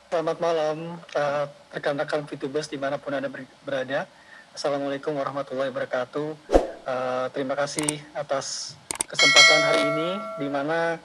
Selamat malam, rekan-rekan Fitubers dimanapun Anda berada. Assalamualaikum warahmatullahi wabarakatuh. Terima kasih atas kesempatan hari ini, di mana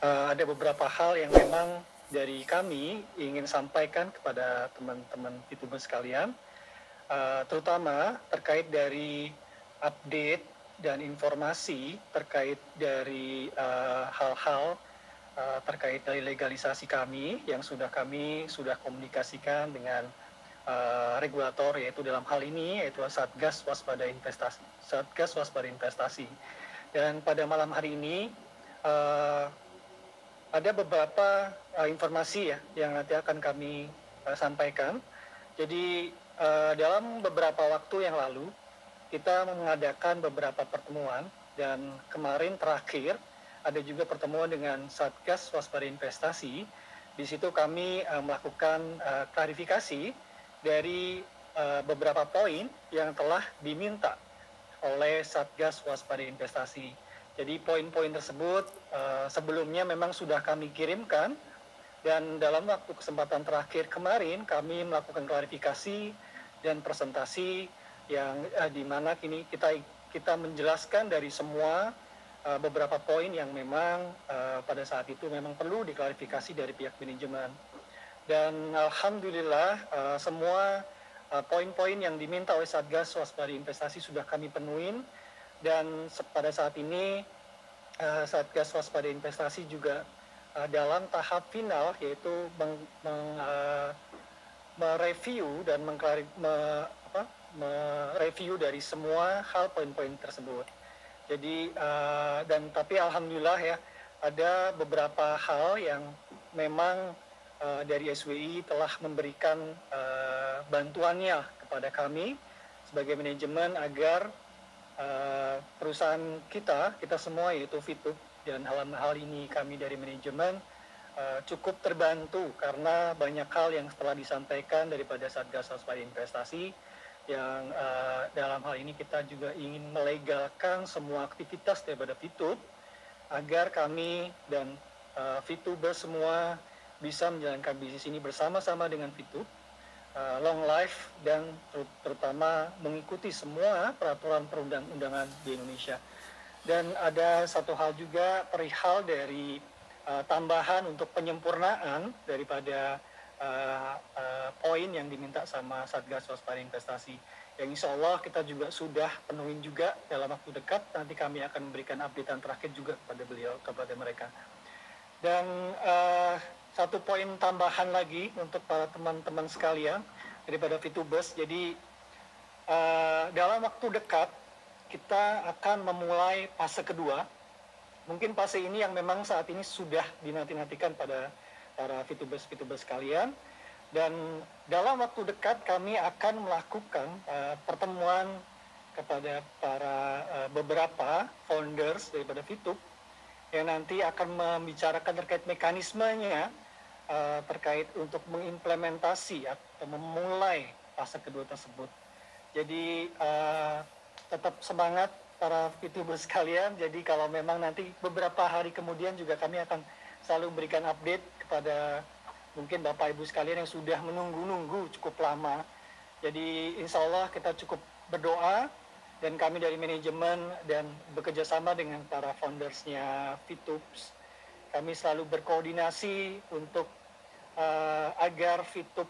ada beberapa hal yang memang dari kami ingin sampaikan kepada teman-teman Fitubers sekalian, terutama terkait dari update dan informasi terkait dari hal-hal terkait dari legalisasi kami yang kami sudah komunikasikan dengan regulator, yaitu dalam hal ini yaitu Satgas Waspada Investasi. Dan pada malam hari ini ada beberapa informasi ya yang nanti akan kami sampaikan. Jadi dalam beberapa waktu yang lalu kita mengadakan beberapa pertemuan, dan kemarin terakhir ada juga pertemuan dengan Satgas Waspada Investasi. Di situ kami melakukan klarifikasi dari beberapa poin yang telah diminta oleh Satgas Waspada Investasi. Jadi poin-poin tersebut sebelumnya memang sudah kami kirimkan, dan dalam waktu kesempatan terakhir kemarin kami melakukan klarifikasi dan presentasi yang di mana kini kita menjelaskan dari semua beberapa poin yang memang pada saat itu memang perlu diklarifikasi dari pihak manajemen. Dan alhamdulillah semua poin-poin yang diminta oleh Satgas Waspada Investasi sudah kami penuhin, dan pada saat ini Satgas Waspada Investasi juga dalam tahap final, yaitu mereview dan mereview dari semua hal poin-poin tersebut. Jadi tapi alhamdulillah ya, ada beberapa hal yang memang dari SWI telah memberikan bantuannya kepada kami sebagai manajemen agar perusahaan kita semua, yaitu Fitup, dan hal ini kami dari manajemen cukup terbantu karena banyak hal yang telah disampaikan daripada Satgas Waspada Investasi, yang dalam hal ini kita juga ingin melegalkan semua aktivitas daripada Fitup agar kami dan Fitubers semua bisa menjalankan bisnis ini bersama-sama dengan Fitup, long life, dan terutama mengikuti semua peraturan perundang-undangan di Indonesia. Dan ada satu hal juga perihal dari tambahan untuk penyempurnaan daripada poin yang diminta sama Satgas Waspada Investasi, yang insya Allah kita juga sudah penuhin juga dalam waktu dekat. Nanti kami akan memberikan updatean terakhir juga kepada mereka. Dan satu poin tambahan lagi untuk para teman-teman sekalian daripada Fitubers. Jadi dalam waktu dekat kita akan memulai fase kedua. Mungkin fase ini yang memang saat ini sudah dinanti-nantikan pada para Fitubers sekalian. Dan dalam waktu dekat kami akan melakukan pertemuan kepada para beberapa founders daripada Fitup, yang nanti akan membicarakan terkait mekanismenya terkait untuk mengimplementasi atau memulai fase kedua tersebut. Jadi tetap semangat para Fitubers sekalian. Jadi kalau memang nanti beberapa hari kemudian juga kami akan selalu memberikan update kepada mungkin Bapak Ibu sekalian yang sudah menunggu cukup lama. Jadi insya Allah kita cukup berdoa, dan kami dari manajemen dan bekerja sama dengan para foundersnya Fitups, kami selalu berkoordinasi untuk agar Fitup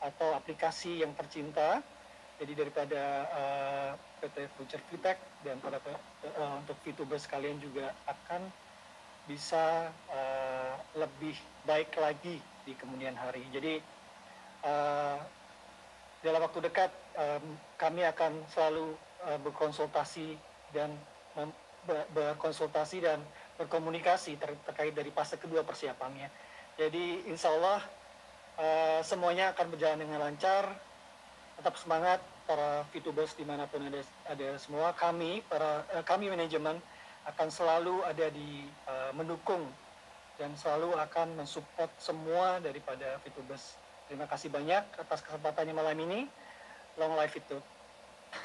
atau aplikasi yang tercinta, jadi daripada PT Future Fitech dan pada untuk Fitubers sekalian juga akan bisa lebih baik lagi di kemudian hari. Jadi dalam waktu dekat kami akan selalu berkonsultasi dan berkomunikasi terkait dari fase kedua persiapannya. Jadi insya Allah semuanya akan berjalan dengan lancar. Tetap semangat para Fitubers dimanapun ada semua. Kami manajemen akan selalu ada di mendukung dan selalu akan mensupport semua daripada Fitubers. Terima kasih banyak atas kesempatannya malam ini. Long life Fitup.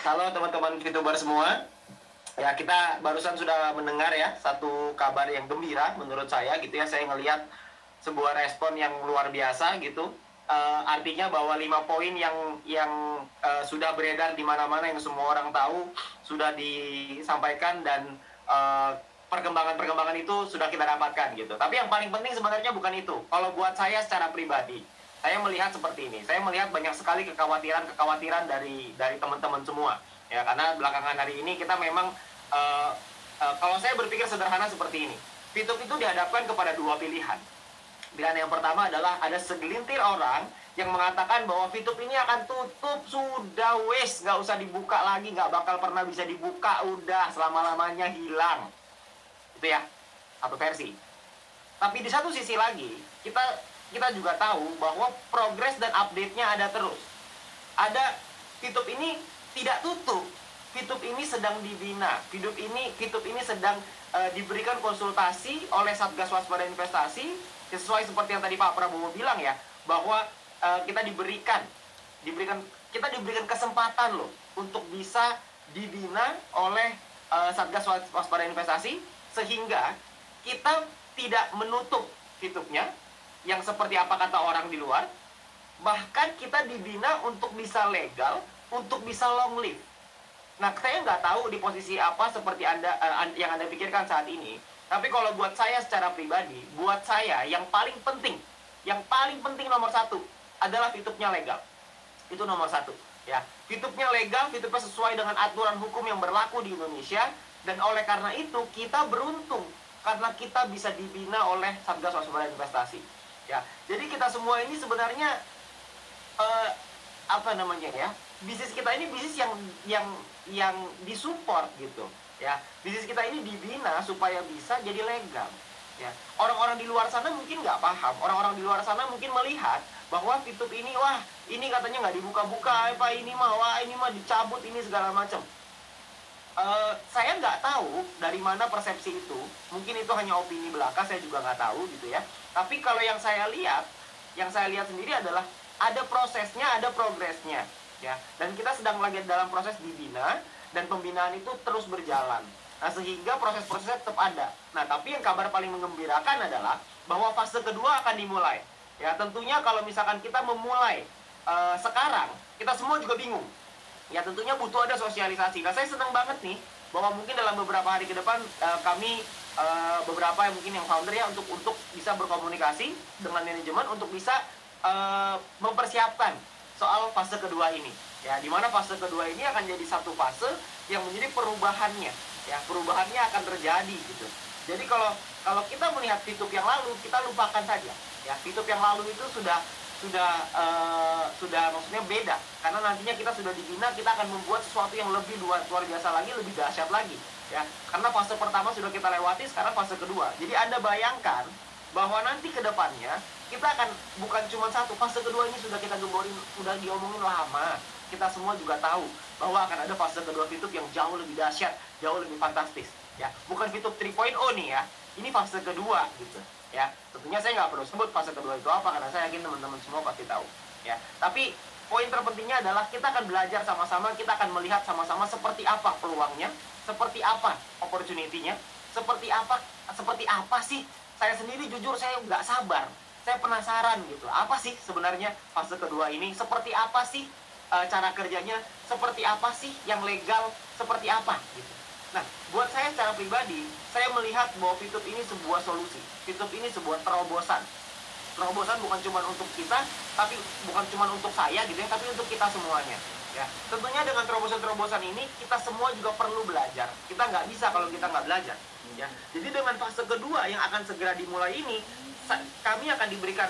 Halo teman-teman Fitubers semua. Ya, kita barusan sudah mendengar ya satu kabar yang gembira menurut saya gitu ya. Saya ngelihat sebuah respon yang luar biasa gitu artinya bahwa 5 poin yang sudah beredar di mana-mana, yang semua orang tahu, sudah disampaikan, dan perkembangan-perkembangan itu sudah kita dapatkan gitu. Tapi yang paling penting sebenarnya bukan itu. Kalau buat saya secara pribadi, saya melihat seperti ini. Saya melihat banyak sekali kekhawatiran dari teman-teman semua. Ya, karena belakangan hari ini kita memang kalau saya berpikir sederhana seperti ini. VTube itu dihadapkan kepada dua pilihan. Pilihan yang pertama adalah ada segelintir orang yang mengatakan bahwa VTube ini akan tutup, sudah wes, nggak usah dibuka lagi, nggak bakal pernah bisa dibuka, udah selama-lamanya hilang. Itu ya, satu versi. Tapi di satu sisi lagi, kita juga tahu bahwa progres dan update-nya ada terus. Ada, VTube ini tidak tutup, VTube ini sedang dibina, VTube ini sedang diberikan konsultasi oleh Satgas Waspada Investasi, sesuai seperti yang tadi Pak Prabowo bilang ya, bahwa kita diberikan kesempatan loh untuk bisa dibina oleh Satgas Waspada Investasi, sehingga kita tidak menutup VTube-nya yang seperti apa kata orang di luar. Bahkan kita dibina untuk bisa legal, untuk bisa long live. Nah, saya nggak tahu di posisi apa seperti yang Anda pikirkan saat ini. Tapi kalau buat saya secara pribadi, buat saya yang paling penting nomor satu adalah VTube-nya legal. Itu nomor satu. Ya, VTube-nya legal, VTube-nya sesuai dengan aturan hukum yang berlaku di Indonesia. Dan oleh karena itu kita beruntung karena kita bisa dibina oleh Satgas Waspada Investasi. Ya, jadi kita semua ini sebenarnya bisnis kita ini bisnis yang disupport gitu. Ya, bisnis kita ini dibina supaya bisa jadi legal. Ya, orang-orang di luar sana mungkin nggak paham. Orang-orang di luar sana mungkin melihat bahwa VTube ini, wah, ini katanya nggak dibuka-buka, ini mah dicabut, ini segala macam. Saya nggak tahu dari mana persepsi itu. Mungkin itu hanya opini belaka, saya juga nggak tahu gitu ya. Tapi kalau yang saya lihat sendiri adalah ada prosesnya, ada progresnya, ya. Dan kita sedang lagi dalam proses dibina, dan pembinaan itu terus berjalan. Nah, sehingga proses-prosesnya tetap ada. Nah, tapi yang kabar paling menggembirakan adalah bahwa fase kedua akan dimulai. Ya, tentunya kalau misalkan kita memulai sekarang, kita semua juga bingung. Ya, tentunya butuh ada sosialisasi. Nah, saya senang banget nih bahwa mungkin dalam beberapa hari ke depan kami beberapa mungkin yang founder ya untuk bisa berkomunikasi dengan manajemen untuk bisa mempersiapkan soal fase kedua ini. Ya, di mana fase kedua ini akan jadi satu fase yang menjadi perubahannya. Ya, perubahannya akan terjadi gitu. Jadi kalau kita melihat VTube yang lalu, kita lupakan saja. Ya, VTube yang lalu itu sudah maksudnya beda, karena nantinya kita sudah dibina, kita akan membuat sesuatu yang lebih luar biasa lagi, lebih dahsyat lagi ya, karena fase pertama sudah kita lewati, sekarang fase kedua. Jadi Anda bayangkan bahwa nanti ke depannya kita akan bukan cuma satu, fase kedua ini sudah kita gemborin, sudah diomongin lama, kita semua juga tahu bahwa akan ada fase kedua VTube yang jauh lebih dahsyat, jauh lebih fantastis ya, bukan VTube 3.0 nih ya, ini fase kedua gitu. Ya, tentunya saya nggak perlu sebut fase kedua itu apa, karena saya yakin teman-teman semua pasti tahu. Ya, tapi poin terpentingnya adalah kita akan belajar sama-sama, kita akan melihat sama-sama seperti apa peluangnya, seperti apa opportunity-nya, seperti apa sih. Saya sendiri jujur saya nggak sabar, saya penasaran gitu. Apa sih sebenarnya fase kedua ini? Seperti apa sih cara kerjanya? Seperti apa sih yang legal? Seperti apa gitu. Nah, buat saya secara pribadi, saya melihat bahwa VTube ini sebuah solusi. VTube ini sebuah terobosan. Terobosan bukan cuma untuk kita, tapi bukan cuma untuk saya gitu ya, tapi untuk kita semuanya. Ya, tentunya dengan terobosan-terobosan ini kita semua juga perlu belajar. Kita nggak bisa kalau kita nggak belajar. Ya, jadi dengan fase kedua yang akan segera dimulai ini, kami akan diberikan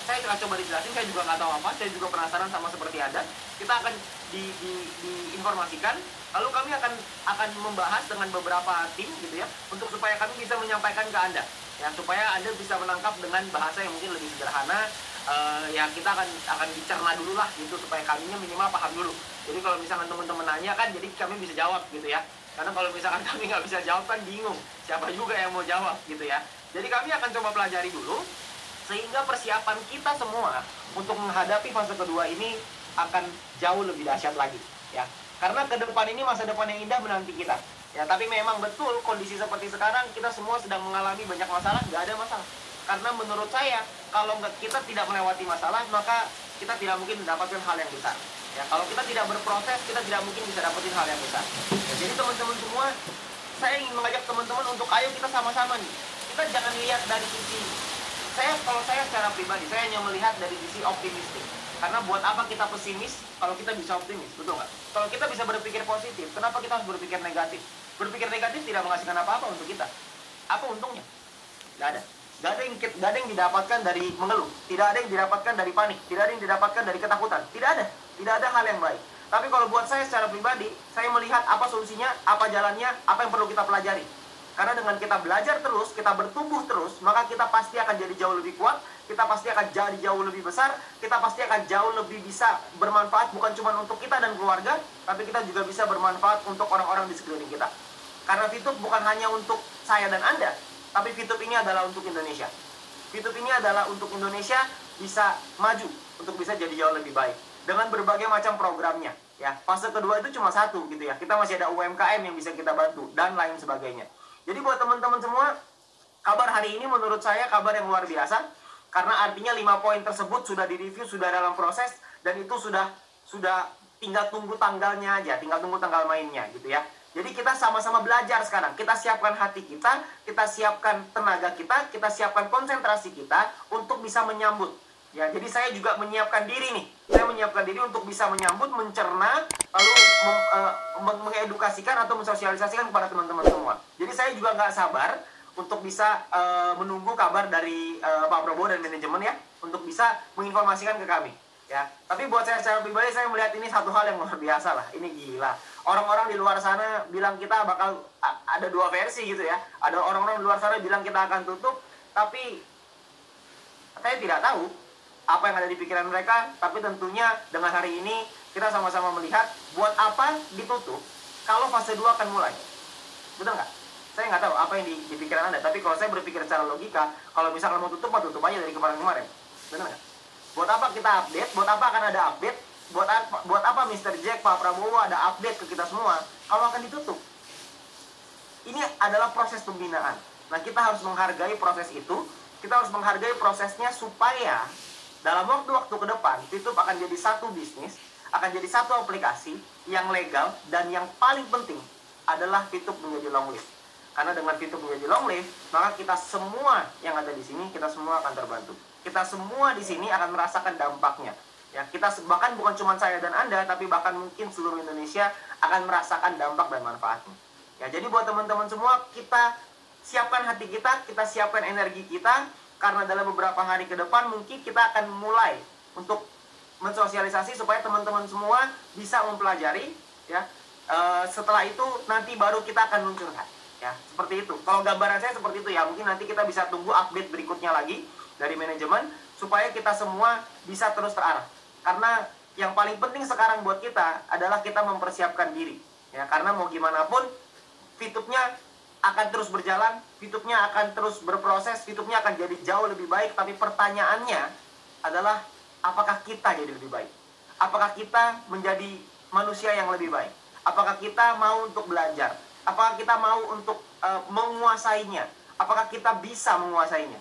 saya akan coba dijelasin, saya juga nggak tahu apa, saya juga penasaran sama seperti Anda. Kita akan diinformasikan, lalu kami akan membahas dengan beberapa tim gitu ya, untuk supaya kami bisa menyampaikan ke Anda, ya, supaya Anda bisa menangkap dengan bahasa yang mungkin lebih sederhana. Ya, kita akan dicerna dulu lah gitu, supaya kaminya minimal paham dulu. Jadi kalau misalkan teman-teman nanya kan, jadi kami bisa jawab gitu ya. Karena kalau misalkan kami nggak bisa jawab kan bingung, siapa juga yang mau jawab gitu ya. Jadi kami akan coba pelajari dulu, sehingga persiapan kita semua untuk menghadapi fase kedua ini akan jauh lebih dahsyat lagi ya. Karena ke depan ini masa depan yang indah menanti kita ya. Tapi memang betul kondisi seperti sekarang kita semua sedang mengalami banyak masalah, nggak ada masalah. Karena menurut saya, kalau kita tidak melewati masalah, maka kita tidak mungkin mendapatkan hal yang besar. Ya, kalau kita tidak berproses, kita tidak mungkin bisa dapetin hal yang besar. Ya, jadi teman-teman semua, saya ingin mengajak teman-teman untuk ayo kita sama-sama nih. Kita jangan lihat dari sisi, kalau saya secara pribadi, saya hanya melihat dari sisi optimistik. Karena buat apa kita pesimis kalau kita bisa optimis, betul nggak? Kalau kita bisa berpikir positif, kenapa kita harus berpikir negatif? Berpikir negatif tidak menghasilkan apa-apa untuk kita. Apa untungnya? Nggak ada. Nggak ada yang didapatkan dari mengeluh. Tidak ada yang didapatkan dari panik. Tidak ada yang didapatkan dari ketakutan. Tidak ada. Tidak ada hal yang baik. Tapi kalau buat saya secara pribadi, saya melihat apa solusinya, apa jalannya, apa yang perlu kita pelajari. Karena dengan kita belajar terus, kita bertumbuh terus, maka kita pasti akan jadi jauh lebih kuat, kita pasti akan jadi jauh lebih besar, kita pasti akan jauh lebih bisa bermanfaat bukan cuma untuk kita dan keluarga, tapi kita juga bisa bermanfaat untuk orang-orang di sekeliling kita. Karena Fitup bukan hanya untuk saya dan Anda, tapi Fitup ini adalah untuk Indonesia. Fitup ini adalah untuk Indonesia bisa maju, untuk bisa jadi jauh lebih baik. Dengan berbagai macam programnya. Ya, fase kedua itu cuma satu gitu ya. Kita masih ada UMKM yang bisa kita bantu, dan lain sebagainya. Jadi buat teman-teman semua, kabar hari ini menurut saya kabar yang luar biasa. Karena artinya 5 poin tersebut sudah direview, sudah dalam proses, dan itu sudah tinggal tunggu tanggalnya aja, tinggal tunggu tanggal mainnya gitu ya. Jadi kita sama-sama belajar sekarang. Kita siapkan hati kita siapkan tenaga kita siapkan konsentrasi kita untuk bisa menyambut. Ya, jadi saya juga menyiapkan diri nih. Saya menyiapkan diri untuk bisa menyambut, mencerna, lalu mengedukasikan atau mensosialisasikan kepada teman-teman semua. Jadi saya juga nggak sabar untuk bisa menunggu kabar dari Pak Prabowo dan manajemen ya, untuk bisa menginformasikan ke kami. Ya, tapi buat saya secara pribadi, saya melihat ini satu hal yang luar biasa lah. Ini gila. Orang-orang di luar sana bilang kita bakal ada 2 versi gitu ya. Ada orang-orang di luar sana bilang kita akan tutup, tapi saya tidak tahu apa yang ada di pikiran mereka. Tapi tentunya dengan hari ini kita sama-sama melihat buat apa ditutup kalau fase 2 akan mulai. Betul nggak? Saya nggak tahu apa yang di pikiran Anda. Tapi kalau saya berpikir secara logika, kalau misalkan mau tutup, mah tutup aja dari kemarin-kemarin. Benar nggak? Buat apa kita update? Buat apa akan ada update? Buat apa Mr. Jack, Pak Prabowo ada update ke kita semua kalau akan ditutup? Ini adalah proses pembinaan. Nah, kita harus menghargai proses itu. Kita harus menghargai prosesnya supaya dalam waktu-waktu ke depan, Fitup akan jadi satu bisnis, akan jadi satu aplikasi yang legal, dan yang paling penting adalah Fitup menjadi long live. Karena dengan Fitup menjadi long live, maka kita semua yang ada di sini, kita semua akan terbantu. Kita semua di sini akan merasakan dampaknya. Ya, kita bahkan bukan cuma saya dan Anda, tapi bahkan mungkin seluruh Indonesia akan merasakan dampak dan manfaatnya. Ya, jadi buat teman-teman semua, kita siapkan hati kita siapkan energi kita, karena dalam beberapa hari ke depan mungkin kita akan mulai untuk mensosialisasi supaya teman-teman semua bisa mempelajari. Ya, setelah itu nanti baru kita akan luncurkan. Ya, seperti itu. Kalau gambaran saya seperti itu ya, mungkin nanti kita bisa tunggu update berikutnya lagi dari manajemen supaya kita semua bisa terus terarah. Karena yang paling penting sekarang buat kita adalah kita mempersiapkan diri. Ya, karena mau gimana pun Fitupnya akan terus berjalan, Fitupnya akan terus berproses, Fitupnya akan jadi jauh lebih baik. Tapi pertanyaannya adalah, apakah kita jadi lebih baik? Apakah kita menjadi manusia yang lebih baik? Apakah kita mau untuk belajar? Apakah kita mau untuk menguasainya? Apakah kita bisa menguasainya?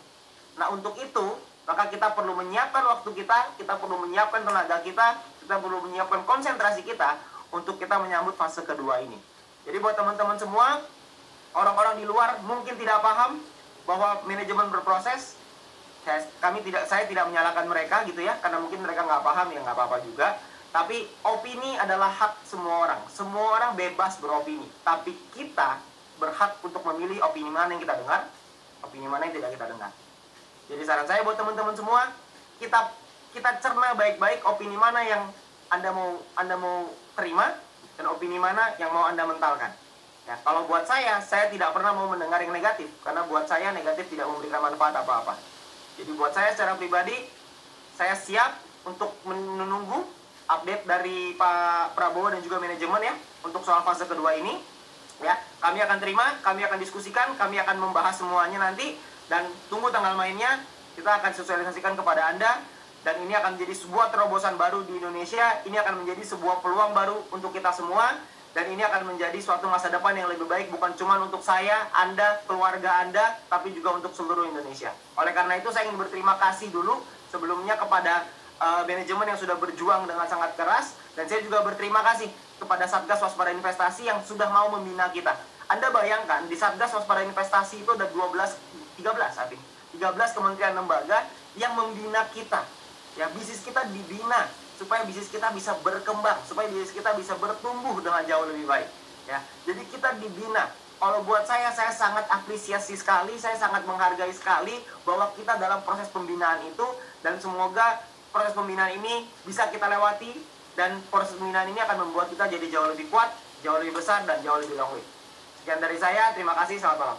Nah, untuk itu, maka kita perlu menyiapkan waktu kita perlu menyiapkan tenaga kita perlu menyiapkan konsentrasi kita untuk kita menyambut fase kedua ini. Jadi buat teman-teman semua, orang-orang di luar mungkin tidak paham bahwa manajemen berproses. Saya tidak menyalahkan mereka gitu ya, karena mungkin mereka nggak paham, ya nggak apa-apa juga. Tapi opini adalah hak semua orang. Semua orang bebas beropini. Tapi kita berhak untuk memilih opini mana yang kita dengar, opini mana yang tidak kita dengar. Jadi saran saya buat teman-teman semua, kita cerna baik-baik opini mana yang Anda mau terima, dan opini mana yang mau Anda mentalkan. Ya, kalau buat saya tidak pernah mau mendengar yang negatif, karena buat saya negatif tidak memberikan manfaat apa-apa. Jadi buat saya secara pribadi, saya siap untuk menunggu update dari Pak Prabowo dan juga manajemen ya, untuk soal fase kedua ini. Ya, kami akan terima, kami akan diskusikan, kami akan membahas semuanya nanti, dan tunggu tanggal mainnya. Kita akan sosialisasikan kepada Anda, dan ini akan menjadi sebuah terobosan baru di Indonesia. Ini akan menjadi sebuah peluang baru untuk kita semua, Dan ini akan menjadi suatu masa depan yang lebih baik, bukan cuma untuk saya, Anda, keluarga Anda, tapi juga untuk seluruh Indonesia. Oleh karena itu, saya ingin berterima kasih dulu sebelumnya kepada manajemen yang sudah berjuang dengan sangat keras. Dan saya juga berterima kasih kepada Satgas Waspada Investasi yang sudah mau membina kita. Anda bayangkan, di Satgas Waspada Investasi itu ada 13 kementerian lembaga yang membina kita. Ya, bisnis kita dibina supaya bisnis kita bisa berkembang, supaya bisnis kita bisa bertumbuh dengan jauh lebih baik. Ya, jadi kita dibina. Kalau buat saya sangat apresiasi sekali, saya sangat menghargai sekali bahwa kita dalam proses pembinaan itu, dan semoga proses pembinaan ini bisa kita lewati, dan proses pembinaan ini akan membuat kita jadi jauh lebih kuat, jauh lebih besar, dan jauh lebih long way. Sekian dari saya, terima kasih, selamat malam.